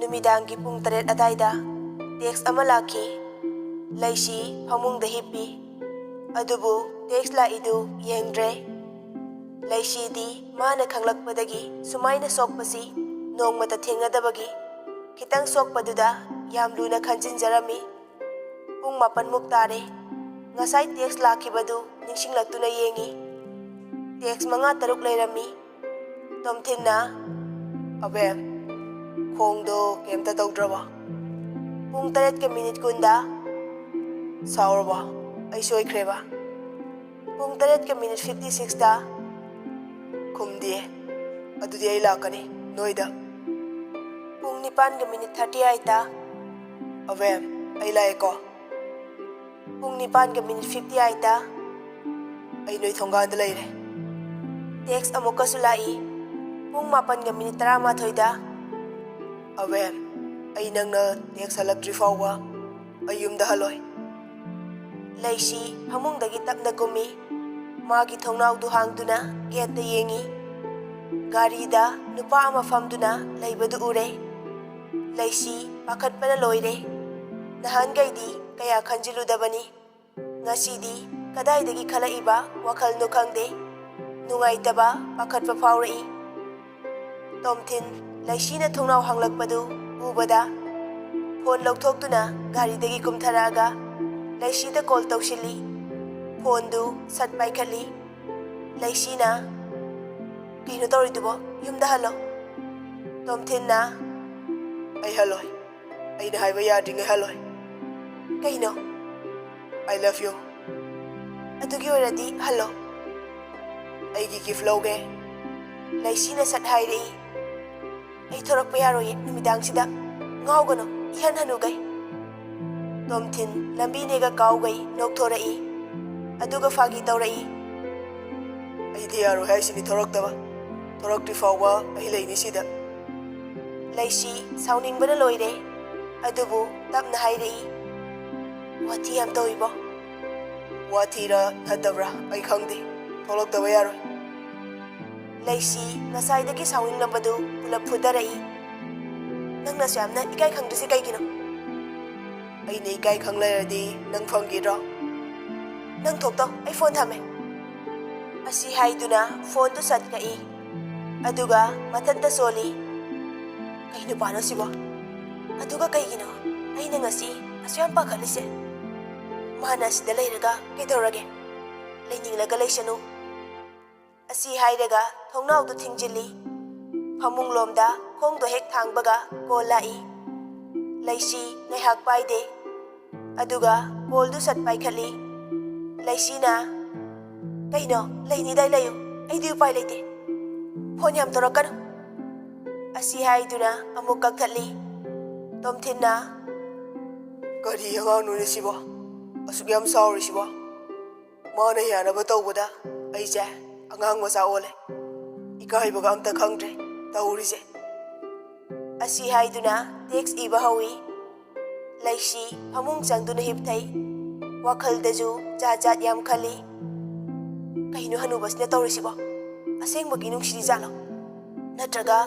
Numidangi pung 7 adayda text ama laki Laishi famungda hippi adubu text la idu yengdre Laishi di mana khanglakpadagi sumaina sokpasi nongmata thengadabagi kitang sokpaduda yam luna khanjinjarami pung 8 muk tare ngasai text lakibadu ningsinglaktuna yengi text manga taruk leirami tomthinna abem khongdo kemta tawdraba pung 8 minute kunda saurba ai soikreba pung 8 minute 56 da kumdie adudi ai lakani noida pung 9 minute 38 da avem ai laeko pung 9 minute 58 da ai noi thonggan da leire text amuka sulai pung 8 minute 13 da avem ai nangna text halaktri fawwa ayumda haloi Laishi famungdagi tapna kumi magi thongnaudu hangduna gate yengi garida nupa ama famduna leibadu ure Laishi pakhatpana loire nahan gaidi kaya khanjiludabani ngasidi kadaidagi khalaiba wakhal no khangde nungaitaba pakhatpa fawrai tomthin Laishi na thongnau hanglakpadu ubada phone lokthokduna garidagi kumtharaga Laishi da call tawsili phone du sat paikhali Laishi na kino tawridubo yumda halo tomthin na ai haloi ai na haiba yadinga haloi kaino I love you adugi oradi halo ai gi gift loge Laishi na sat hairei ai thorakpa yaroye numidang sida ngawgano ihan hanugai tomthin lambi nega kawgai nokthorai aduga fagi tawrai ai diaro haisini thoraktaba thorakti fawwa ai leini sida Laishi sauning bana loire adubu tapna hairei wati am toibo watira nadabra ai khangde tholaktaba yaro Laishi ngasai dagi sauning nambadu pulap phudarai nangna samna ikai khangdusi kaigino ai nei kai khanglairadi nang phangidro nang thokto ai phone thame asi haiduna phone tu sat kai aduga mathanta soli kaino pano sibo aduga kaigino ai na ngasi asyam pakhalise mana sida leiraga kedorage leininglaga leisanu asi hairaga thongnau du thingjili phamung lomda khongdo hek thangbaga kolai Laishi ngaihak paide aduga call du sat paikhali Laishi na kaino leini dai layo ai du pai leite phone yam torakano asi haiduna amuk kakthali tomthinna kari hanganu ne sibo asuk yam sorry sibo mana yana ba tawbada ai je angang masa ole ikai baga amta khangdre tawrise asi haiduna text iba hawi Laishi phamung changduna hipthai wakhaldaju jajat yam khali kaino hanubasne tawrisibo asengba ginungsiri jalo natraga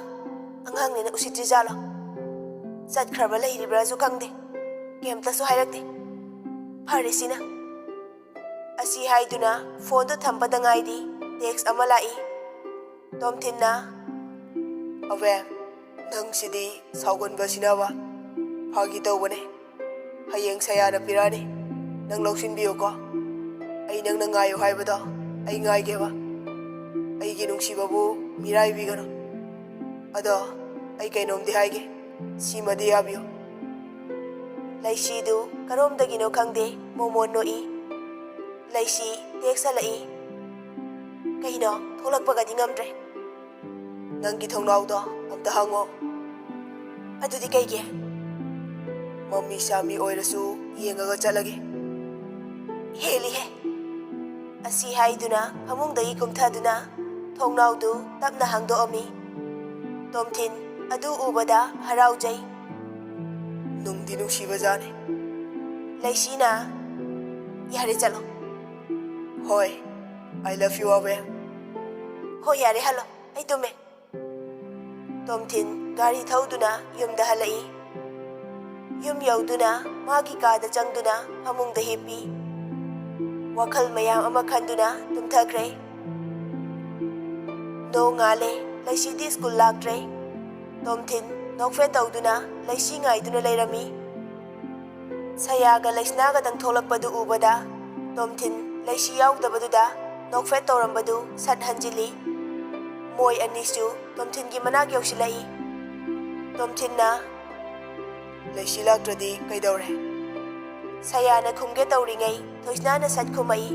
angang ne usitri jalo sat khraba leiribra ju kangde kemta su hairakte pharisina asi haiduna phone do thampada ngaidi text amalai tomthinna awe nang sidi saugon basinaba phagi tawbane hayeng sayana pirani nang loksin biyo ko ai nang nangayo haibada ai ngaigeba ai gi nungsibabu mirai bigano ado ai kainomdi haige simadi abiyo Laishi du karomdagino khangde momon noi Laishi text alai kaino tholakpagadi ngamdre nanggi thongnaudo amta hango adudi kaige mami sami oirasu yengaga chalage heli he asi haiduna phamungdagi kumthaduna thongnaudu tapna hangdo ami tomthin adu ubada haraujai nungdi nungsiba jane Laishi na yare chalo hoy I love you abe ho yare halo ai tume ꯇꯣꯝꯊꯤꯟ ꯒꯥꯔꯤ ꯊꯧꯗꯨꯅ ꯌꯨꯝꯗ ꯍꯜꯂꯛꯏ꯫ ꯌꯨꯝ ꯌꯧꯗꯨꯅ ꯃꯥꯒꯤ ꯀꯥꯗ ꯆꯪꯗꯨꯅ ꯐꯃꯨꯡꯗ ꯍꯤꯞꯄꯤ꯫ ꯋꯥꯈꯜ ꯃꯌꯥꯝ ꯑꯃ ꯈꯟꯗꯨꯅ ꯇꯨꯝꯊꯈ꯭ꯔꯦ꯫ ꯅꯣꯡ ꯉꯥꯜꯂꯦ, ꯂꯩꯁꯤꯗꯤ ꯁ꯭ꯀꯨꯜ ꯂꯥꯛꯇ꯭ꯔꯦ꯫ ꯇꯣꯝꯊꯤꯟ ꯅꯣꯛꯐꯦꯠ ꯇꯧꯗꯨꯅ ꯂꯩꯁꯤ ꯉꯥꯏꯗꯨꯅ ꯂꯩꯔꯝꯃꯤ꯫ ꯁꯌꯥꯒ ꯂꯩꯁꯅꯥꯒꯗꯪ ꯊꯣꯛꯂꯛꯄꯗꯨ ꯎꯕꯗ ꯇꯣꯝꯊꯤꯟ ꯂꯩꯁꯤ ꯌꯥꯎꯗꯕꯗꯨꯗ ꯅꯣꯛꯐꯦꯠ ꯇꯧꯔꯝꯕꯗꯨ ꯁꯠ ꯍꯟꯖꯤꯜꯂꯤ꯫ ꯃꯣꯏ ꯑꯅꯤꯁꯨ ꯇꯣꯝꯊꯤꯟꯒꯤ ꯃꯅꯥꯛ ꯌꯧꯁꯤꯜꯂꯛꯏ꯫ ꯇꯣꯝꯊꯤꯟꯅ ꯂꯩꯁꯤ ꯂꯥꯛꯇ꯭ꯔꯗꯤ ꯀꯩꯗꯧꯔꯦ? ꯁꯌꯥꯅ ꯈꯨꯝꯒꯦ ꯇꯧꯔꯤꯉꯩ ꯊꯣꯏꯁꯅꯥꯅ ꯁꯠ ꯈꯨꯝꯃꯛꯏ꯫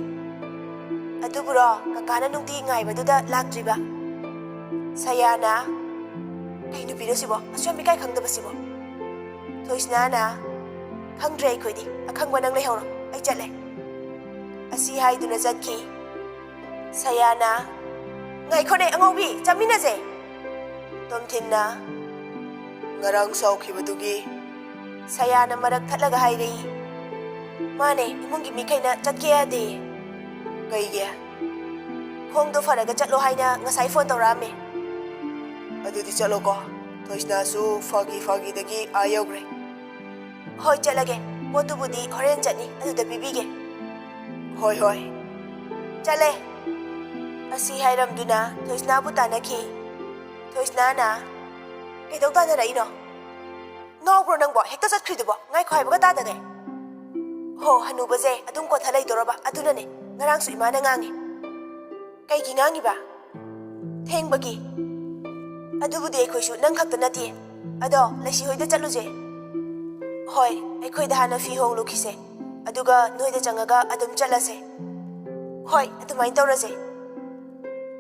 ꯑꯗꯨꯕꯨꯔꯣ ꯀꯀꯥꯅ ꯅꯨꯡꯇꯤ ꯉꯥꯏꯕꯗꯨꯗ ꯂꯥꯛꯇ꯭ꯔꯤꯕ? ꯁꯌꯥꯅ ꯀꯩ ꯅꯨꯄꯤꯅꯣ ꯁꯤꯕꯣ, ꯑꯁꯨꯛ ꯌꯥꯝ ꯏꯀꯥꯏ ꯈꯪꯗꯕꯁꯤꯕꯣ? ꯊꯣꯏꯁꯅꯥꯅ ꯈꯪꯗ꯭ꯔꯦ ꯑꯩꯈꯣꯏꯗꯤ, ꯑꯈꯪꯕ ꯅꯪ ꯂꯩꯍꯧꯔꯣ, ꯑꯩ ꯆꯠꯂꯦ꯫ ꯑꯁꯤ ꯍꯥꯏꯗꯨꯅ ꯆꯠꯈꯤ꯫ ꯁꯌꯥꯅ ꯉꯥꯏꯈꯣꯅꯦ ꯑꯉꯧꯕꯤ, ꯆꯠꯃꯤꯟꯅꯁꯦ꯫ ꯇꯣꯝꯊꯤꯟꯅ ꯉꯔꯥꯡ ꯁꯥꯎꯈꯤꯕꯗꯨꯒꯤ? ꯁꯌꯥꯅ ꯃꯔꯛ ꯊꯠꯂꯒ ꯍꯥꯏꯔꯛꯏ꯫ ꯃꯥꯅꯦ, ꯏꯃꯨꯡꯒꯤ ꯃꯤꯈꯩꯅ ꯆꯠꯀꯦ ꯌꯥꯗꯦ꯫ ꯀꯩꯒꯤ? ꯈꯣꯡꯗꯣ ꯐꯔꯒ ꯆꯠꯂꯣ ꯍꯥꯏꯅ ꯉꯁꯥꯏ ꯐꯣꯟ ꯇꯧꯔꯛꯑꯝꯃꯦ꯫ ꯑꯗꯨꯗꯤ ꯆꯠꯂꯣꯀꯣ, ꯊꯣꯏꯁꯅꯥꯁꯨ ꯐꯥꯒꯤꯗꯒꯤ ꯌꯧꯈ꯭ꯔꯦ꯫ ꯍꯣꯏ ꯆꯠꯂꯒꯦ, ꯄꯣꯠꯇꯨꯕꯨꯗꯤ ꯍꯣꯔꯦꯟ ꯆꯠꯅꯤ, ꯑꯗꯨꯗ ꯄꯤꯕꯤꯒꯦ꯫ ꯍꯣꯏ ꯍꯣꯏ꯫ ꯆꯠꯂꯦ꯫ ꯑꯁꯤ ꯍꯥꯏꯔꯝꯗꯨꯅ ꯊꯣꯏꯁꯅꯥꯕꯨ ꯇꯥꯟꯅꯈꯤ꯫ ꯊꯣꯏꯁꯅꯥꯅ ꯀꯩꯗꯧ ꯇꯥꯟꯅꯔꯛꯏꯅꯣ? ꯉꯥꯎꯕ꯭ꯔꯣ ꯅꯪꯕꯣ, ꯍꯦꯛꯇ ꯆꯠꯈ꯭ꯔꯤꯗꯨꯕꯣ, ꯉꯥꯏꯈꯣ ꯍꯥꯏꯕꯒ ꯇꯥꯗꯒꯩ? ꯍꯣ, ꯍꯅꯨꯕꯁꯦ ꯑꯗꯨꯝ ꯀꯣꯠꯊ ꯂꯩꯗꯣꯔꯕ, ꯑꯗꯨꯅꯅꯦ ꯉꯔꯥꯡꯁꯨ ꯏꯃꯥꯅ ꯉꯥꯡꯉꯤ꯫ ꯀꯩꯒꯤ ꯉꯥꯡꯉꯤꯕ? ꯊꯦꯡꯕꯒꯤ꯫ ꯑꯗꯨꯕꯨꯗꯤ ꯑꯩꯈꯣꯏꯁꯨ ꯅꯪ ꯈꯛꯇ ꯅꯠꯇꯦ꯫ ꯑꯗꯣ ꯂꯩꯁꯤ ꯍꯣꯏꯗ ꯆꯠꯂꯨꯁꯦ꯫ ꯍꯣꯏ, ꯑꯩꯈꯣꯏꯗ ꯍꯥꯟꯅ ꯐꯤ ꯍꯣꯡꯂꯨꯈꯤꯁꯦ, ꯑꯗꯨꯒ ꯅꯣꯏꯗ ꯆꯪꯉꯒ ꯑꯗꯨꯝ ꯆꯠꯂꯁꯦ꯫ ꯍꯣꯏ, ꯑꯗꯨꯃꯥꯏꯅ ꯇꯧꯔꯁꯦ꯫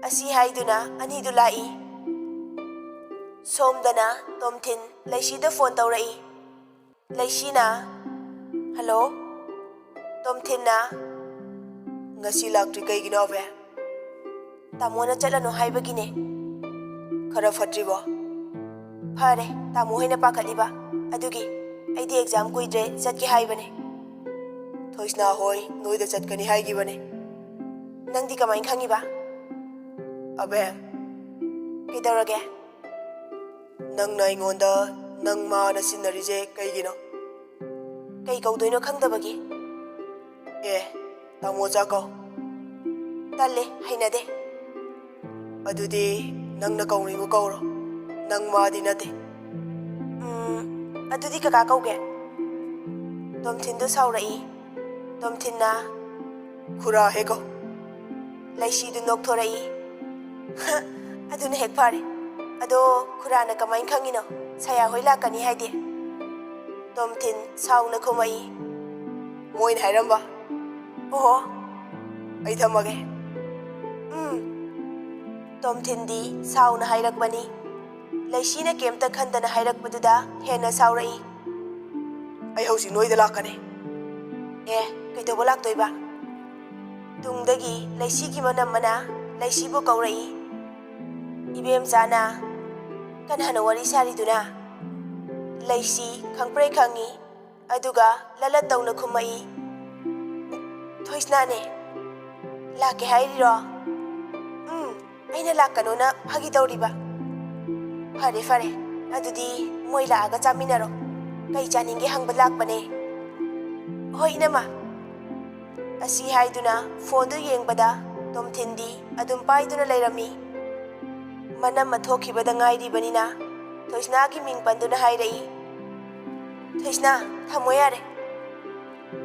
ꯑꯁꯤ ꯍꯥꯏꯗꯨꯅ ꯑꯅꯤꯗꯨ ꯂꯥꯛꯏ꯫ ꯁꯣꯝꯗꯅ ꯇꯣꯝꯊꯤꯟ ꯂꯩꯁꯤꯗ ꯐꯣꯟ ꯇꯧꯔꯛꯏ꯫ ꯂꯩꯁꯤꯅ ꯍꯜꯂꯣ? ꯇꯣꯝꯊꯤꯟꯅ ꯉꯁꯤ ꯂꯥꯛꯇ꯭ꯔꯤ ꯀꯩꯒꯤꯅꯣ ꯑꯕꯦ? ꯇꯥꯃꯣꯅ ꯆꯠꯂꯅꯨ ꯍꯥꯏꯕꯒꯤꯅꯦ꯫ ꯈꯔ ꯐꯠꯇ꯭ꯔꯤꯕꯣ? ꯐꯔꯦ, ꯇꯥꯃꯣ ꯍꯣꯏꯅ ꯄꯥꯈꯠꯂꯤꯕ, ꯑꯗꯨꯒꯤ ꯑꯩꯗꯤ ꯑꯦꯛꯖꯥꯝ ꯀꯨꯏꯗ꯭ꯔꯦ ꯆꯠꯀꯦ ꯍꯥꯏꯕꯅꯦ꯫ ꯊꯣꯏꯁꯅꯥ ꯍꯣꯏ ꯅꯣꯏꯗ ꯆꯠꯀꯅꯤ ꯍꯥꯏꯈꯤꯕꯅꯦ꯫ ꯅꯪꯗꯤ ꯀꯃꯥꯏꯅ ꯈꯪꯉꯤꯕ? ꯑꯕꯦ, ꯀꯩꯗꯧꯔꯒꯦ? ꯅꯪꯅ ꯑꯩꯉꯣꯟꯗ ꯅꯪ ꯃꯥꯅ ꯁꯤꯟꯅꯔꯤꯁꯦ ꯀꯩꯒꯤꯅꯣ? ꯀꯩ ꯀꯧꯗꯣꯏꯅꯣ ꯈꯪꯗꯕꯒꯤ꯫ ꯑꯦ, ꯇꯥꯃꯣ ꯆꯥꯀꯧ꯫ ꯇꯜꯂꯦ, ꯍꯩꯅꯗꯦ꯫ ꯑꯗꯨꯗꯤ ꯅꯪꯅ ꯀꯧꯅꯤꯡꯕ ꯀꯧꯔꯣ, ꯅꯪ ꯃꯥꯗꯤ ꯅꯠꯇꯦ꯫ ꯑꯗꯨꯗꯤ ꯀꯀꯥ ꯀꯧꯒꯦ꯫ ꯇꯣꯝꯊꯤꯟꯗꯨ ꯁꯥꯎꯔꯛꯏ꯫ ꯇꯣꯝꯊꯤꯟꯅ ꯈꯨꯔꯥ ꯍꯦꯛ ꯀꯧ꯫ ꯂꯩꯁꯤꯗꯨ ꯅꯣꯛꯊꯣꯔꯛꯏ꯫ ꯑꯗꯨꯅ ꯍꯦꯛ ꯐꯔꯦ꯫ ꯑꯗꯣ ꯈꯨꯔꯥꯅ ꯀꯃꯥꯏꯅ ꯈꯪꯉꯤꯅꯣ ꯁꯌꯥ ꯍꯣꯏ ꯂꯥꯛꯀꯅꯤ ꯍꯥꯏꯗꯤ? ꯇꯣꯝꯊꯤꯟ ꯁꯥꯎꯅ ꯈꯨꯝꯃꯛꯏ꯫ ꯃꯣꯏꯅ ꯍꯥꯏꯔꯝꯕ꯫ ꯑꯣꯍꯣ, ꯑꯩ ꯊꯝꯃꯒꯦ꯫ ꯇꯣꯝꯊꯤꯟꯗꯤ ꯁꯥꯎꯅ ꯍꯥꯏꯔꯛꯄꯅꯤ꯫ ꯂꯩꯁꯤꯅ ꯀꯩꯝꯇ ꯈꯟꯗꯅ ꯍꯥꯏꯔꯛꯄꯗꯨꯗ ꯍꯦꯟꯅ ꯁꯥꯎꯔꯛꯏ꯫ ꯑꯩ ꯍꯧꯖꯤꯛ ꯅꯣꯏꯗ ꯂꯥꯛꯀꯅꯤ꯫ ꯑꯦ, ꯀꯩꯗꯧꯕ ꯂꯥꯛꯇꯣꯏꯕ? ꯇꯨꯡꯗꯒꯤ ꯂꯩꯁꯤꯒꯤ ꯃꯅꯝꯃꯅ ꯂꯩꯁꯤꯕꯨ ꯀꯧꯔꯛꯏ꯫ ꯏꯕꯦꯝꯆꯥꯅ ꯀꯅꯥꯅ ꯋꯥꯔꯤ ꯁꯥꯔꯤꯗꯨꯅ? ꯂꯩꯁꯤ ꯈꯪꯄ꯭ꯔꯦꯛ ꯈꯪꯉꯤ, ꯑꯗꯨꯒ ꯂꯂꯠ ꯇꯧꯅ ꯈꯨꯝꯃꯛꯏ꯫ ꯊꯣꯏꯁꯅꯥꯅꯦ, ꯂꯥꯛꯀꯦ ꯍꯥꯏꯔꯤꯔꯣ? ꯑꯩꯅ ꯂꯥꯛꯀꯅꯣꯅ ꯐꯥꯒꯤ ꯇꯧꯔꯤꯕ꯫ ꯐꯔꯦ ꯐꯔꯦ, ꯑꯗꯨꯗꯤ ꯃꯣꯏ ꯂꯥꯛꯑꯒ ꯆꯥꯃꯤꯟꯅꯔꯣ, ꯀꯩ ꯆꯥꯅꯤꯡꯒꯦ ꯍꯪꯕ ꯂꯥꯛꯄꯅꯦ꯫ ꯍꯣꯏ ꯏꯅꯝꯃ꯫ ꯑꯁꯤ ꯍꯥꯏꯗꯨꯅ ꯐꯣꯟꯗꯨ ꯌꯦꯡꯕꯗ ꯇꯣꯝꯊꯤꯟꯗꯤ ꯑꯗꯨꯝ パイꯗꯨꯅ ꯂꯩꯔꯝꯃꯤ꯫ ꯃꯅꯝꯃ ꯊꯣꯛꯈꯤꯕꯗ ꯉꯥꯏꯔꯤꯕꯅꯤꯅ ꯊꯣꯏꯁꯅꯥꯒꯤ ꯃꯤꯡ ꯄꯟꯗꯨꯅ ꯍꯥꯏꯔꯛꯏ꯫ ꯊꯣꯏꯁꯅꯥ, ꯊꯝꯃꯣ ꯌꯥꯔꯦ꯫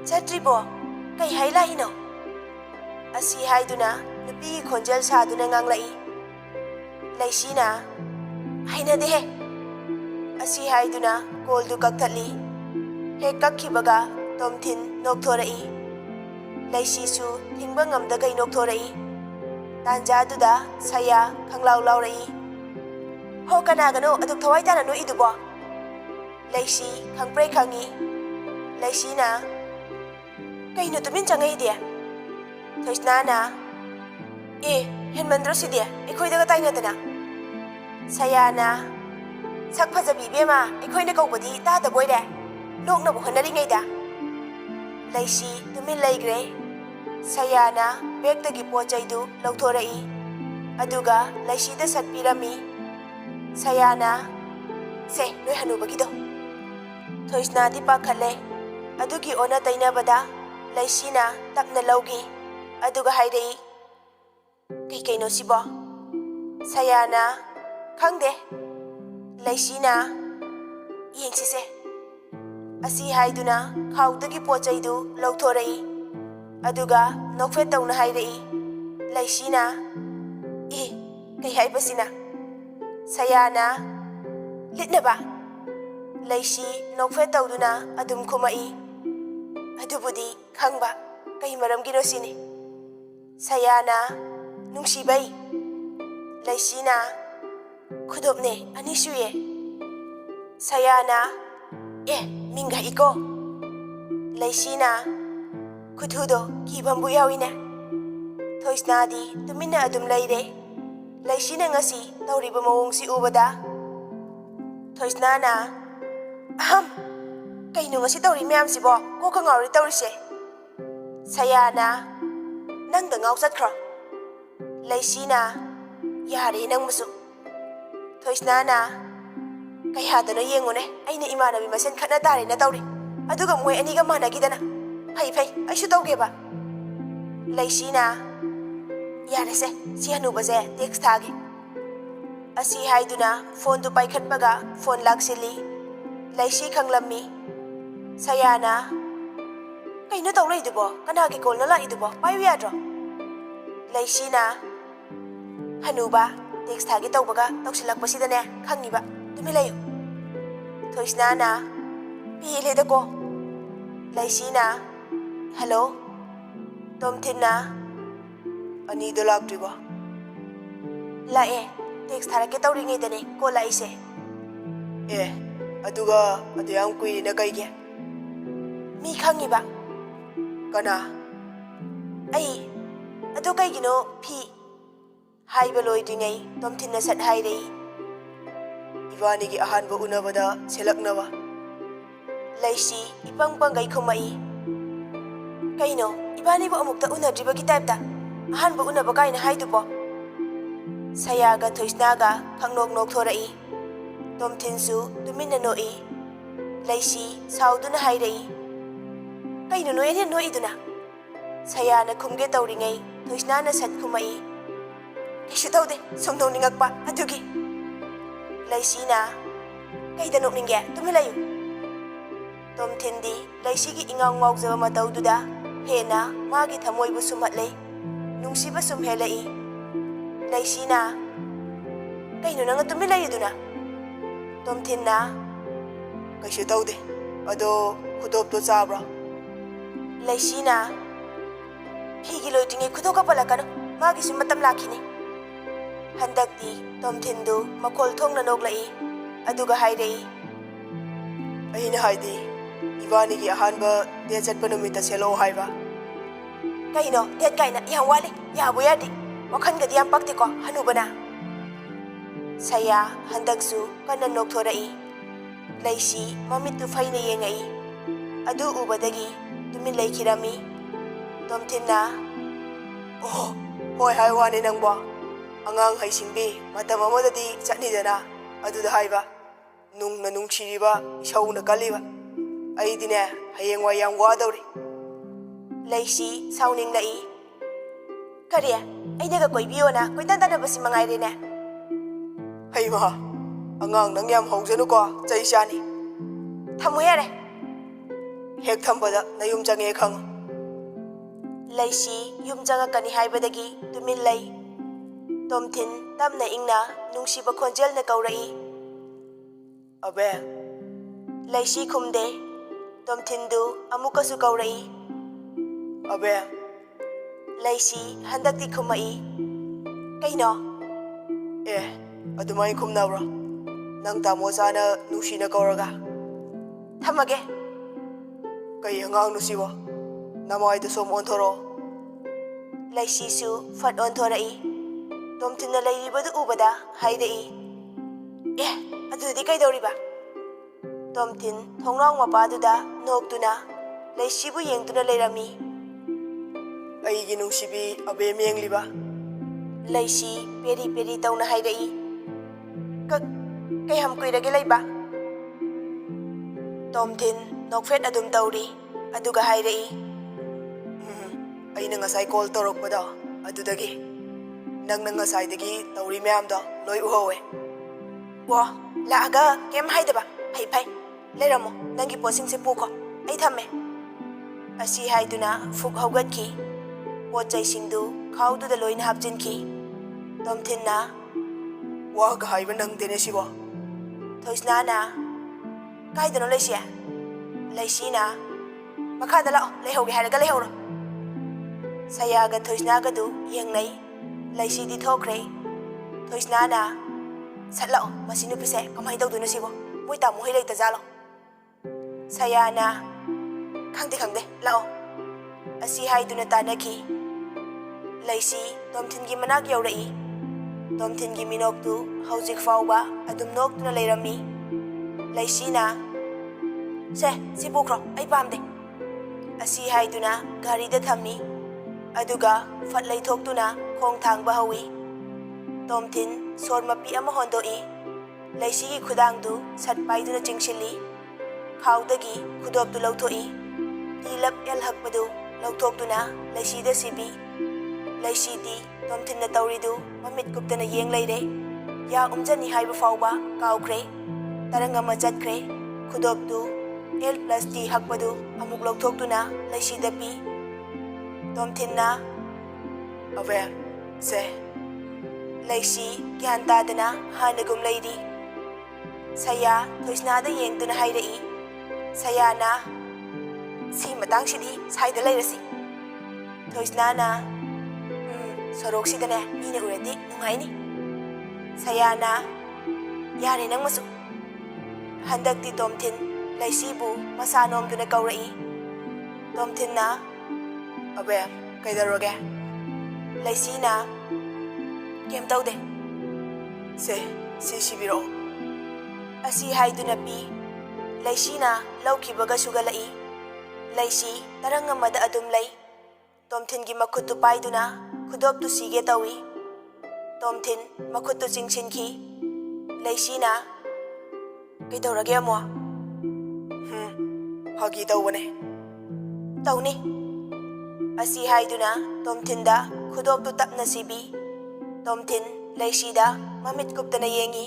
ꯆꯠꯇ꯭ꯔꯤꯕꯣ? ꯀꯩ ꯍꯥꯏ ꯂꯥꯛꯏꯅꯣ? ꯑꯁꯤ ꯍꯥꯏꯗꯨꯅ ꯅꯨꯄꯤꯒꯤ ꯈꯣꯟꯖꯦꯜ ꯁꯥꯗꯨꯅ ꯉꯥꯡꯂꯛꯏ꯫ ꯂꯩꯁꯤꯅ ꯍꯩꯅꯗꯦꯍꯦ꯫ ꯑꯁꯤ ꯍꯥꯏꯗꯨꯅ ꯀꯣꯜꯗꯨ ꯀꯛꯊꯠꯂꯤ꯫ ꯍꯦꯛ ꯀꯛꯈꯤꯕꯒ ꯇꯣꯝꯊꯤꯟ ꯅꯣꯛꯊꯣꯔꯛꯏ꯫ ꯂꯩꯁꯤꯁꯨ ꯊꯤꯡꯕ ꯉꯝꯗꯒꯩ ꯅꯣꯛꯊꯣꯔꯛꯏ꯫ ꯇꯥꯟꯖꯥꯗꯨꯗ ꯁꯌꯥ ꯈꯪꯂꯥꯎ ꯂꯥꯎꯔꯛꯏ꯫ ꯍꯣ, ꯀꯅꯥꯒꯅꯣ ꯑꯗꯨꯛ ꯊꯋꯥꯏ ꯇꯥꯅ ꯅꯣꯛꯏꯗꯨꯕꯣ? ꯂꯩꯁꯤ ꯈꯪꯄ꯭ꯔꯦꯛ ꯈꯪꯉꯤ꯫ ꯂꯩꯁꯤꯅ ꯀꯩꯅꯣ ꯇꯨꯃꯤꯟ ꯆꯪꯉꯛꯏꯗꯤ? ꯊꯣꯏꯁꯅꯥꯅ ꯑꯦ, ꯍꯦꯟꯃꯟꯗ꯭ꯔꯣ ꯁꯤꯗꯤ, ꯑꯩꯈꯣꯏꯗꯒ ꯇꯥꯏꯅꯗꯅ? ꯁꯌꯥꯅ ꯁꯛ ꯐꯖꯕꯤ ꯏꯕꯦꯝꯃ, ꯑꯩꯈꯣꯏꯅ ꯀꯧꯕꯗꯤ ꯇꯥꯗꯕꯣꯏꯔꯦ, ꯅꯣꯛꯅꯕ ꯍꯣꯠꯅꯔꯤꯉꯩꯗ꯫ ꯂꯩꯁꯤ ꯇꯨꯃꯤꯟ ꯂꯩꯈ꯭ꯔꯦ꯫ ꯁꯌꯥꯅ ꯕꯦꯒꯇꯒꯤ ꯄꯣꯠ ꯆꯩꯗꯨ ꯂꯧꯊꯣꯔꯛꯏ, ꯑꯗꯨꯒ ꯂꯩꯁꯤꯗ ꯁꯠ ꯄꯤꯔꯝꯃꯤ꯫ ꯁꯌꯥꯅ ꯁꯦ ꯅꯣꯏ ꯍꯅꯨꯕꯒꯤꯗꯣ ꯊꯣꯏꯁꯅꯥꯗꯤ ꯄꯥꯈꯠꯂꯦ ꯑꯗꯨꯒꯤ ꯑꯣꯟꯅ ꯇꯩꯅꯕꯗ ꯂꯩꯁꯤꯅ ꯇꯞꯅ ꯂꯧꯈꯤ ꯑꯗꯨꯒ ꯍꯥꯏꯔꯛꯏ ꯀꯩꯅꯣ ꯁꯤꯕꯣ ꯁꯌꯥꯅ ꯈꯪꯗꯦ ꯂꯩꯁꯤꯅ ꯌꯦꯡꯁꯤꯁꯦ ꯑꯁꯤ ꯍꯥꯏꯗꯨꯅ ꯈꯥꯎꯗꯒꯤ ꯄꯣꯠ ꯆꯩꯗꯨ ꯂꯧꯊꯣꯔꯛꯏ ꯑꯗꯨꯒ ꯅꯣꯛꯐꯦꯠ ꯇꯧꯅ ꯍꯥꯏꯔꯛꯏ ꯂꯩꯁꯤꯅ ꯀꯩ ꯍꯥꯏꯕꯁꯤꯅ ꯁꯌꯥꯅ ꯂꯤꯠꯅꯕ ꯂꯩꯁꯤ ꯅꯣꯛꯐꯦꯠ ꯇꯧꯗꯨꯅ ꯑꯗꯨꯝ ꯈꯨꯝꯃꯛꯏ ꯑꯗꯨꯕꯨꯗꯤ ꯈꯪꯕ ꯀꯩ ꯃꯔꯝꯒꯤꯅꯣ ꯁꯤꯅꯤ ꯁꯌꯥꯅ ꯅꯨꯡꯁꯤꯕꯩ ꯂꯩꯁꯤꯅ ꯈꯨꯗꯣꯞꯅꯦ ꯑꯅꯤ ꯁꯨꯏꯌꯦ ꯁꯌꯥꯅ ꯃꯤꯡꯒ ꯏꯀꯣ ꯂꯩꯁꯤꯅ ꯈꯨꯊꯨꯗꯣ ꯀꯤꯕꯝꯕꯨ ꯌꯥꯎꯏꯅꯦ ꯊꯣꯏꯁꯅꯥꯗꯤ ꯇꯨꯃꯤꯟꯅ ꯑꯗꯨꯝ ꯂꯩꯔꯦ ꯂꯩꯁꯤꯅ ꯉꯁꯤ ꯇꯧꯔꯤꯕ ꯃꯑꯣꯡꯁꯤ ꯎꯕꯗ ꯊꯣꯏꯁꯅꯥꯅ ꯀꯩꯅꯣ ꯉꯁꯤ ꯇꯧꯔꯤ ꯃꯌꯥꯝꯁꯤꯕꯣ ꯀꯣꯛꯀ ꯉꯥꯎꯔꯤ ꯇꯧꯔꯤꯁꯦ ꯁꯌꯥꯅ ꯅꯪꯗ ꯉꯥꯎ ꯆꯠꯈ꯭ꯔꯣ ꯂꯩꯁꯤꯅ ꯌꯥꯔꯦ ꯅꯪꯕꯨꯁꯨ ꯊꯣꯏꯁꯅꯥꯅ ꯀꯌꯥꯗꯅꯣ ꯌꯦꯡꯉꯨꯅꯦ ꯑꯩꯅ ꯏꯃꯥꯟꯅꯕꯤ ꯃꯁꯦꯟ ꯈꯠꯅ ꯇꯥꯔꯦꯅ ꯇꯧꯔꯤ ꯑꯗꯨꯒ ꯃꯣꯏ ꯑꯅꯤꯒ ꯃꯥꯟꯅꯈꯤꯗꯅ ꯐꯩ ꯑꯩꯁꯨ ꯇꯧꯒꯦꯕ ꯂꯩꯁꯤꯅ ꯌꯥꯔꯦꯁꯦ ꯁꯤ ꯍꯅꯨꯕꯁꯦ ꯇꯦꯛꯁ ꯊꯥꯒꯦ ꯑꯁꯤ ꯍꯥꯏꯗꯨꯅ ꯐꯣꯟꯗꯨ ꯄꯥꯏꯈꯠꯄꯒ ꯐꯣꯟ ꯂꯥꯛꯁꯤꯜꯂꯤ ꯂꯩꯁꯤ ꯈꯪꯂꯝꯃꯤ ꯁꯌꯥꯅ ꯀꯩꯅꯣ ꯇꯧ ꯂꯩꯗꯨꯕꯣ ꯀꯅꯥꯒꯤ ꯀꯣꯜꯅꯣ ꯂꯥꯛꯏꯗꯨꯕꯣ ꯄꯥꯏꯌꯨ ꯌꯥꯗ꯭ꯔꯣ ꯂꯩꯁꯤꯅ ꯍꯅꯨꯕ ꯇꯦꯛꯁ ꯊꯥꯒꯦ ꯇꯧꯕꯒ ꯇꯧꯁꯤꯜꯂꯛꯄꯁꯤꯗꯅꯦ ꯈꯪꯉꯤꯕ ꯇꯨꯃꯤꯟ ꯂꯩꯌꯨ ꯊꯣꯏꯁꯅꯥꯅ ꯄꯦꯜꯂꯦꯗꯀꯣ ꯂꯩꯁꯤꯅ ꯍꯜꯂꯣ ꯇꯣꯝꯊꯤꯟꯅ ꯑꯅꯤꯗꯣ ꯂꯥꯛꯇ꯭ꯔꯤꯕꯣ ꯂꯥꯛꯑꯦ ꯇꯦꯛꯁ ꯊꯥꯔꯛꯀꯦ ꯇꯧꯔꯤꯉꯩꯗꯅꯦ ꯀꯣꯜ ꯂꯥꯛꯏꯁꯦ ꯑꯗꯨꯒ ꯑꯗꯨꯌꯥꯝ ꯀꯨꯏꯔꯤꯅ ꯀꯩꯒꯤ ꯃꯤ ꯈꯪꯉꯤꯕ ꯀꯅꯥ ꯑꯩ ꯑꯗꯨ ꯀꯩꯒꯤꯅꯣ ꯐꯤ ꯍꯥꯏꯕ ꯂꯣꯏꯗ꯭ꯔꯤꯉꯩ ꯇꯣꯝꯊꯤꯟꯅ ꯁꯠ ꯍꯥꯏꯔꯛꯏ ꯏꯕꯥꯅꯤꯒꯤ ꯑꯍꯥꯟꯕ ꯎꯅꯕꯗ ꯁꯦꯜꯂꯛꯅꯕ ꯂꯩꯁꯤ ꯏꯄꯪ ꯄꯪꯒꯩ ꯈꯨꯝꯃꯛꯏ ꯀꯩꯅꯣ ꯏꯕꯥꯅꯤꯕꯨ ꯑꯃꯨꯛꯇ ꯎꯅꯗ꯭ꯔꯤꯕꯒꯤ ꯇꯥꯏꯞꯇ ꯑꯍꯥꯟꯕ ꯎꯅꯕ ꯀꯥꯏꯅ ꯍꯥꯏꯗꯨꯕꯣ ꯁꯌꯥꯒ ꯊꯣꯏꯁꯅꯥꯒ ꯈꯪꯅꯣꯛ ꯅꯣꯛꯊꯣꯔꯛꯏ ꯇꯣꯝꯊꯤꯟꯁꯨ ꯇꯨꯃꯤꯟꯅ ꯅꯣꯛꯏ ꯂꯩꯁꯤ ꯁꯥꯎꯗꯨꯅ ꯍꯥꯏꯔꯛꯏ ꯀꯩꯅꯣ ꯅꯣꯏ ꯑꯅꯤ ꯅꯣꯛꯏꯗꯨꯅ ꯁꯌꯥꯅ ꯈꯨꯝꯒꯦ ꯇꯧꯔꯤꯉꯩ ꯊꯣꯏꯁꯅꯥꯅ ꯁꯠ ꯈꯨꯝꯃꯛꯏ ꯀꯩꯁꯨ ꯇꯧꯗꯦ ꯁꯨꯝ ꯅꯣꯛꯅꯤꯡꯉꯛꯄ ꯑꯗꯨꯒꯤ ꯂꯩꯁꯤꯅ ꯀꯩꯗ ꯅꯣꯛꯅꯤꯡꯒꯦ ꯇꯨꯃꯤꯟ ꯂꯩꯌꯨ ꯇꯣꯝꯊꯤꯟꯗꯤ ꯂꯩꯁꯤꯒꯤ ꯏꯉꯥꯎ ꯉꯥꯎꯖꯕ ꯃꯇꯧꯗꯨꯗ ꯍꯦꯟꯅ ꯃꯥꯒꯤ ꯊꯃꯣꯏꯕꯨ ꯁꯨꯝꯍꯠꯂꯦ ꯅꯨꯡꯁꯤꯕ ꯁꯨꯝ ꯍꯦꯜꯂꯛꯏ ꯂꯩꯁꯤꯅ ꯀꯩꯅꯣ ꯅꯪꯅ ꯇꯨꯃꯤꯟ ꯂꯩꯔꯤꯗꯨꯅ ꯇꯣꯝꯊꯤꯟꯅ ꯀꯩꯁꯨ ꯇꯧꯗꯦ ꯑꯗꯣ ꯈꯨꯗꯣꯞꯇꯣ ꯆꯥꯕ꯭ꯔꯣ ꯂꯩꯁꯤꯅ ꯐꯤꯒꯤ ꯂꯣꯏꯗ꯭ꯔꯤꯉꯩ ꯈꯨꯗꯣꯞꯀ ꯄꯜꯂꯛꯀꯅꯨ ꯃꯥꯒꯤꯁꯨ ꯃꯇꯝ ꯂꯥꯛꯈꯤꯅꯤ ꯍꯟꯗꯛꯇꯤ ꯇꯣꯝꯊꯤꯟꯗꯨ ꯃꯈꯣꯜ ꯊꯣꯡꯅ ꯅꯣꯛꯂꯛꯏ ꯑꯗꯨꯒ ꯍꯥꯏꯔꯛꯏ ꯑꯩꯅ ꯍꯥꯏꯗꯤ ꯏꯕꯥꯅꯤꯒꯤ ꯑꯍꯥꯟꯕ ꯗꯦꯠ ꯆꯠꯄ ꯅꯨꯃꯤꯠꯇ ꯁꯦꯠꯂꯛꯑꯣ ꯍꯥꯏꯕ ꯀꯩꯅꯣ ꯗꯦꯠ ꯀꯥꯏꯅ ꯌꯥꯝ ꯋꯥꯠꯂꯤ ꯌꯥꯕꯨ ꯌꯥꯗꯦ ꯋꯥꯈꯟꯒꯗꯤ ꯌꯥꯝ ꯄꯛꯇꯦꯀꯣ ꯍꯅꯨꯕꯅ ꯁꯌꯥ ꯍꯟꯗꯛꯁꯨ ꯀꯟꯅ ꯅꯣꯛꯊꯣꯔꯛꯏ ꯂꯩꯁꯤ ꯃꯃꯤꯠꯇꯨ ꯐꯩꯅ ꯌꯦꯡꯉꯛꯏ ꯑꯗꯨ ꯎꯕꯗꯒꯤ ꯇꯨꯃꯤꯟ ꯂꯩꯈꯤꯔꯝꯃꯤ ꯇꯣꯝꯊꯤꯟꯅ ꯍꯣꯏ ꯍꯥꯏ ꯋꯥꯅꯤ ꯅꯪꯕꯣ ꯑꯉꯥꯡ ꯍꯩꯁꯤꯡꯕꯤ ꯃꯇꯝ ꯑꯃꯗꯗꯤ ꯆꯠꯅꯤꯗꯅ ꯑꯗꯨꯗ ꯍꯥꯏꯕ ꯅꯨꯡꯅ ꯅꯨꯡꯁꯤꯔꯤꯕ ꯏꯁꯧꯅ ꯀꯜꯂꯤꯕ ꯑꯩꯗꯤꯅꯦ ꯍꯌꯦꯡꯋꯥꯏ ꯌꯥꯝ ꯋꯥꯗꯧꯔꯤ ꯂꯩꯁꯤ ꯁꯥꯎꯅꯤꯡꯂꯛꯏ ꯀꯔꯤ ꯑꯩꯅꯒ ꯀꯣꯏꯕꯤꯌꯣꯅ ꯀꯣꯏꯇꯥꯟ ꯇꯥꯟꯅꯕꯁꯤ ꯃꯉꯥꯏꯔꯦꯅꯦ ꯍꯩꯃꯥ ꯑꯉꯥꯡ ꯅꯪ ꯌꯥꯝ ꯍꯧꯖꯅꯨꯀꯣ ꯆꯩ ꯆꯥꯅꯤ ꯊꯝꯃꯨ ꯌꯥꯔꯦ ꯍꯦꯛ ꯊꯝꯕꯗ ꯅꯌꯨꯝ ꯆꯪꯉꯦ ꯈꯪꯉꯨ ꯂꯩꯁꯤ ꯌꯨꯝ ꯆꯪꯉꯛꯀꯅꯤ ꯍꯥꯏꯕꯗꯒꯤ ꯇꯨꯃꯤꯟ ꯂꯩ ꯇꯣꯝꯊꯤꯟ ꯇꯞꯅ ꯏꯪꯅ ꯅꯨꯡꯁꯤꯕ ꯈꯣꯟꯖꯦꯜꯅ ꯀꯧꯔꯛꯏ ꯑꯕꯦ ꯂꯩꯁꯤ ꯈꯨꯝꯗꯦ ꯇꯣꯝꯊꯤꯟꯗꯨ ꯑꯃꯨꯛꯀꯁꯨ ꯀꯧꯔꯛꯏ ꯑꯕꯦ ꯂꯩꯁꯤ ꯍꯟꯗꯛꯇꯤ ꯈꯨꯝꯃꯛꯏ ꯀꯩꯅꯣ ꯑꯗꯨꯃꯥꯏꯅ ꯈꯨꯝꯅꯕ꯭ꯔꯣ ꯅꯪ ꯇꯥꯃꯣ ꯆꯥꯅ ꯅꯨꯡꯁꯤꯅ ꯀꯧꯔꯒ ꯊꯝꯃꯒꯦ ꯀꯩ ꯑꯉꯥꯡꯅꯣ ꯁꯤꯕꯣ ꯅꯃꯥꯏꯗ ꯁꯣꯝ ꯑꯣꯟꯊꯣꯔꯛꯑꯣ ꯂꯩꯁꯤꯁꯨ ꯐꯠ ꯑꯣꯟꯊꯣꯔꯛꯏ ꯇꯣꯝꯊꯤꯟꯅ ꯂꯩꯔꯤꯕꯗꯨ ꯎꯕꯗ ꯍꯥꯏꯔꯛꯏ ꯑꯗꯨꯗꯤ ꯀꯩꯗꯧꯔꯤꯕ ꯇꯣꯝꯊꯤꯟ ꯊꯣꯡꯅꯥꯎ ꯃꯄꯥꯗꯨꯗ ꯅꯣꯛꯇꯨꯅ ꯂꯩꯁꯤꯕꯨ ꯌꯦꯡꯗꯨꯅ ꯂꯩꯔꯝꯃꯤ ꯑꯩꯒꯤ ꯅꯨꯡꯁꯤꯕꯤ ꯑꯕꯦꯝ ꯌꯦꯡꯂꯤꯕ ꯂꯩꯁꯤ ꯄꯦꯔꯤ ꯄꯦꯔꯤ ꯇꯧꯅ ꯍꯥꯏꯔꯛꯏ Kayam kuirage layba? Tomthin nokfet adum tawri aduga hairei. ꯑꯩꯅ ꯉꯁꯥꯏ ꯀꯣꯜ ꯇꯧꯔꯛꯄꯗꯣ ꯑꯗꯨꯗꯒꯤ ꯅꯪꯅ ꯉꯁꯥꯏꯗꯒꯤ ꯇꯧꯔꯤ ꯃꯌꯥꯝꯗꯣ ꯂꯣꯏ ꯎꯍꯧꯋꯦ. Wo laaga kem haidaba phai phai leramo nangi posingse puko ai thamme. Asi haiduna fuk haugatki pot chaisingdu khaududa loina hapjinki. Tomthinna ꯋꯥꯒ ꯍꯥꯏꯕ ꯅꯪꯗꯦꯅꯦ ꯁꯤꯕꯣ. thoisnana kaidano leisia leisina makhada lao lehauge haraga lehoro. Sayaga thoisnaga du yengnai leisidi thokre. Thoisnana satlao masinu pise kamai tawduna sibo moi tamu hoi leita jalo. Sayana khangde lao asi haiduna tanaki. Leisi Tomthingi manak yaurai. Tomthingi minoktu haujik fauba adum noktuna leirami. Leisina se si pukro ai pamde. Asi haiduna gari da thammi. Aduga fatlai thoktuna khong thangba hawi. Tomthin sor mapi ama hondoi. Leisigi khudangdu satpaiduna chingshili. Khaudagi khudoptu lauthoi. Ilap el hakpadu lauthokduna leisida sibi. Leisidi Tomthinna tawridu mamit kuptana yeng leire. Ya umjani haiba fauba kaukre. Tarang ama chatkre. Khudoptu L plus D hakpadu amuk lauthokduna leisida pi. Tomthinna ꯑꯕꯦ ꯁꯦ leisi gyan tadana hanagum leiri. Saya thoisnada yengduna hairei. Sayana si matangshidi saida leirasi. Thoisnana soroksidane mine uredi nungaini. Sayana yare nang masu. Handakti Tomthin leisibu masanomduna kaurai. Tomthinna ꯑꯕꯦ ꯀꯩꯗꯧꯔꯒꯦ? leisina kem tawde. ꯁꯦ ꯁꯤ ꯁꯤꯕꯤꯔꯛꯑꯣ. Asi haiduna pi. Leisina laukibaga sugalai. Leisi tarang amada adum lay. Tomthingi makhutu paiduna khudoptu sige tawi. Tomthin makhutu chingshinki. Leisina kaidorage amo? ꯐꯥꯒꯤ ꯇꯧꯕꯅꯦ. Tawni. Asi haiduna Tomthinda khudoptu tapna sibi. Tomthin leisida mamit kuptana yengi.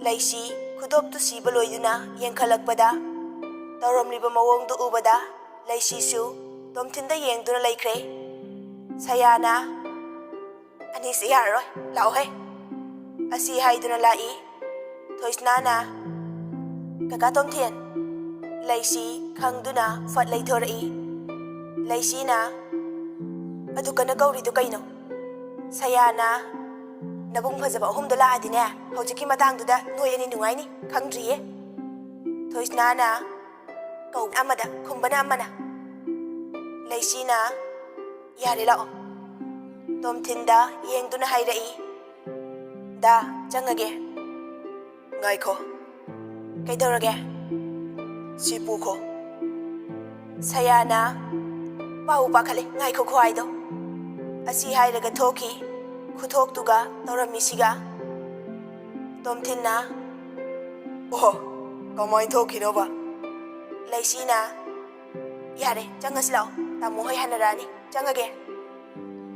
Leisi khudoptu siba loiduna yengkhalakpada. Tawramliba mawongdu ubada leisisu Tomthinda yengduna laikre. Sayana anisi yaroi lao he. Asi haiduna lai. Thoisnana kaka Tomthin. Leisi khangduna fatlai thorai. Leisina adu kana gauridu kaino. Sayana nabung phajaba ahumdo laadine hojiki matangduda noyani nungaini khangdriye. Thoisnana kau amada khumbana amana. Leisina yare lao. Tomthinda yengduna hairai. Da changage. ꯉꯥꯏꯈꯣ. Kaidorage? ꯁꯤ ꯄꯨꯈꯣ. Sayana pau pakhale ngaikho khwaido. Asi hairaga thoki khuthoktuga tawramisiga. Tomthinna ꯑꯣ ꯀꯃꯥꯏꯅ ꯊꯣꯛꯈꯤꯅꯣꯕ? leisina yare changas lao tamu hoi hanarani changage.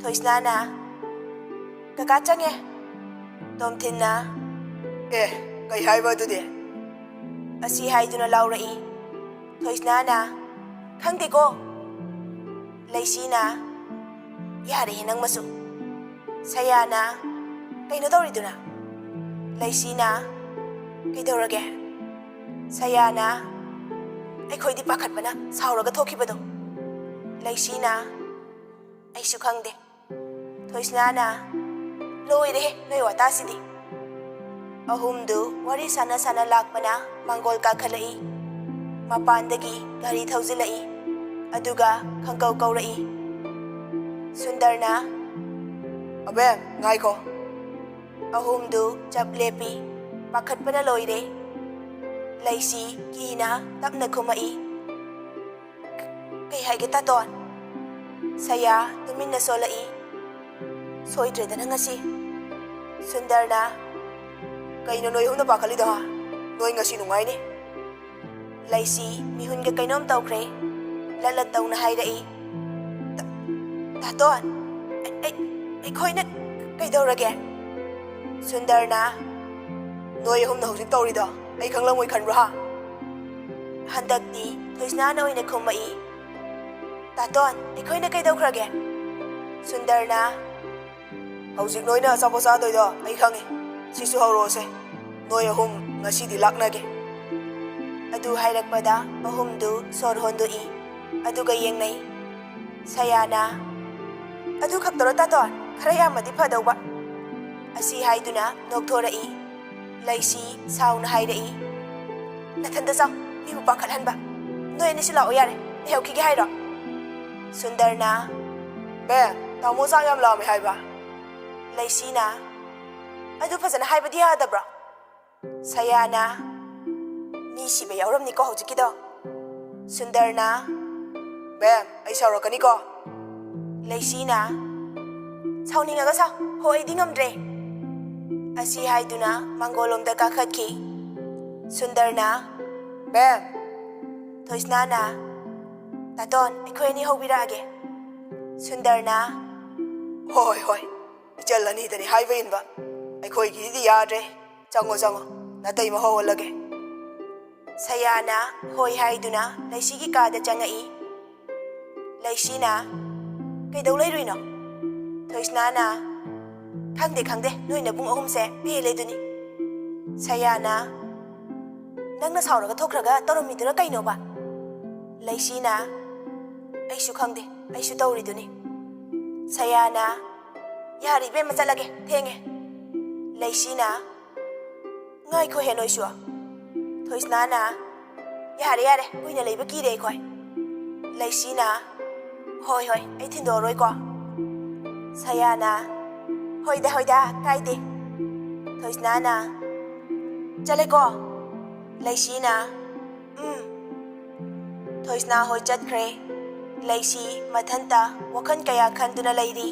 Thoisnana kaka change. Tomthinna ꯑꯦ ꯀꯩ ꯍꯥꯏꯕ ꯑꯗꯨꯗꯤ? asi haiduna laurai. Thoisnana khangdeko. Leisina yare nang masu. Sayana kaino tawriduna? Leisina kaidorage? Sayana ꯑꯩꯈꯣꯏꯗꯤ ꯄꯥꯈꯠꯄꯅ ꯁꯥꯎꯔꯒ ꯊꯣꯛꯈꯤꯕꯗꯣ. Leisina ꯑꯩꯁꯨ ꯈꯪꯗꯦ. Thoisnana ꯂꯣꯏꯔꯦꯍꯦ ꯅꯣꯏ ꯋꯥꯇꯥꯁꯤꯗꯤ. Ahumdu wari sana sana lakpana mangol kakhalai. Mapandagi gari thaujilai. Aduga khangkau kaurai. Sundarna ꯑꯕꯦ ꯉꯥꯏꯈꯣ. ahumdu chaplepi pakhatpana loire. Leisi kina tapna khumai. Kay haige taton. Saya tuminna solai. Soidredana ngasi. Sundarna Kayno noy hum na pakhali da ha. Noy ngasi nungai ni. Laisi mihunga kainom tawkre. Lalat taw na hayrai. Taton, ay khoi na kaidawrage. Sundar na. Noy hum na hujik tawri da. Ay khanglam oi khanbra ha. Handakti thoisna na oina khumai. Taton, ay khoi na kaidawkrage. Sundar na. Hujik noy na sapo sa doi da. Ay khangi. Sisu hawro se. Noy hum ngasi di laknage. Adu hairakpada ahumdu sor hondoi. Aduga yengnai. Sayana. Adu khaktaro taton. Khara yamadi phadawba. Asi haiduna nokthorai. Laisi sauna hairai. Nathanda saw. Mibu pakhathanba. Noy ni sila oyare. Nehawkige hairo. Sundarna. Be, tamo sa yam la me haiba. Laisina. Adu phazana haibadi yadabra. Sayana. Mi siba yauramni ko haujikido. Sundarna. Be, ay saurakani ko. Laisina. Sauningaga saw. Hoi di ngamdre. Asi haiduna mangolomda kakhatki. Sundarna. Be, Thoisnana. Taton, aikoy ni hobirage. Sundarna. hoi hoi. Ichalani dani haiba inba. Ay khoi gi di yadre. Chango chango. Natai ma ho lage. Sayana hoi haiduna laisigi kada changai. Laisina. Kaidaw layruino. Thoisnana. Khangde noina bung ahumse peleduni. Sayana. Nangna sauraga thokraga toromidura kaino ba. Laisina. Aisu khangde, aisu tawriduni. Sayana. Yari be machalage thenge. Laisina. Ngai ko henoi sua. Thoisnana. Yare, kuina leiba kire khoi. Laisina. Hoi, ai thindoroi ko. Sayana. Hoida, kaide. Thoisnana. Chale ko. Laisina. Thoisna hoi chatkre. Laisi mathanta wakhan kaya khanduna lairi.